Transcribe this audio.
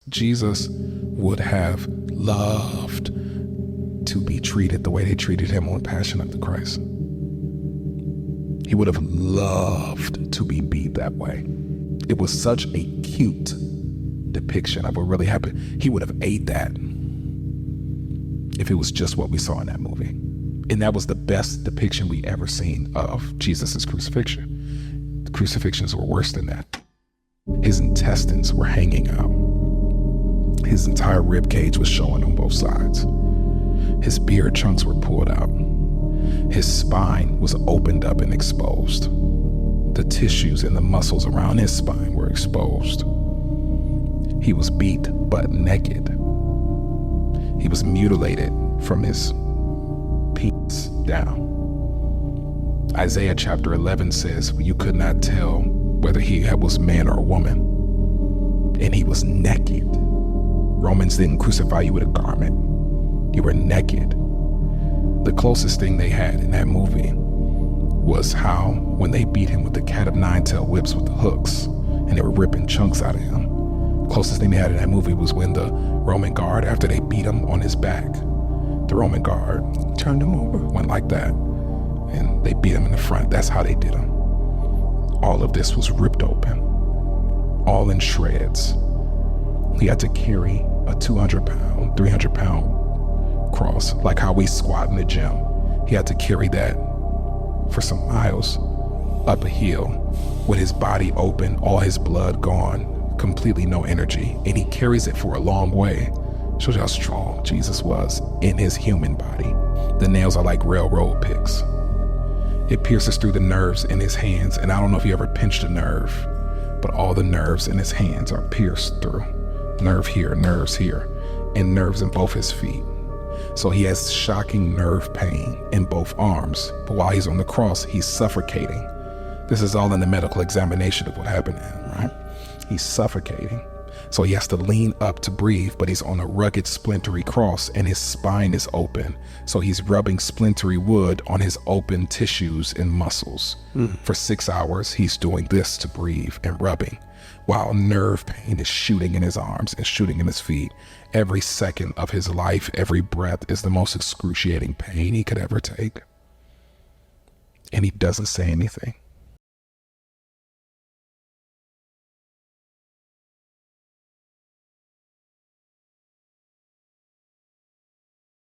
Jesus would have loved to be treated the way they treated him on Passion of the Christ. He would have loved to be beat that way. It was such a cute depiction of what really happened. He would have ate that if it was just what we saw in that movie. And that was the best depiction we ever seen of Jesus's crucifixion. The crucifixions were worse than that. His intestines were hanging out. His entire rib cage was showing on both sides. His beard chunks were pulled out. His spine was opened up and exposed. The tissues and the muscles around his spine were exposed. He was beat butt naked. He was mutilated from his penis down. Isaiah chapter 11 says you could not tell whether he was man or a woman. And he was naked. Romans didn't crucify you with a garment. You were naked. The closest thing they had in that movie was how when they beat him with the cat of nine tail whips with the hooks and they were ripping chunks out of him. Closest thing they had in that movie was when the Roman guard, after they beat him on his back, the Roman guard turned him over, went like that, and they beat him in the front. That's how they did him. All of this was ripped open, all in shreds. He had to carry a 200-pound, 300-pound cross, like how we squat in the gym. He had to carry that for some miles up a hill with his body open, all his blood gone, completely no energy, and he carries it for a long way. Shows you how strong Jesus was in his human body. The nails are like railroad picks. It pierces through the nerves in his hands, and I don't know if you ever pinched a nerve, but all the nerves in his hands are pierced through. Nerve here, nerves here, and nerves in both his feet. So he has shocking nerve pain in both arms, but while he's on the cross, he's suffocating. This is all in the medical examination of what happened to him, right? He's suffocating. So he has to lean up to breathe, but he's on a rugged, splintery cross and his spine is open. So he's rubbing splintery wood on his open tissues and muscles. For 6 hours, he's doing this to breathe and rubbing, while nerve pain is shooting in his arms and shooting in his feet. Every second of his life, every breath is the most excruciating pain he could ever take. And he doesn't say anything.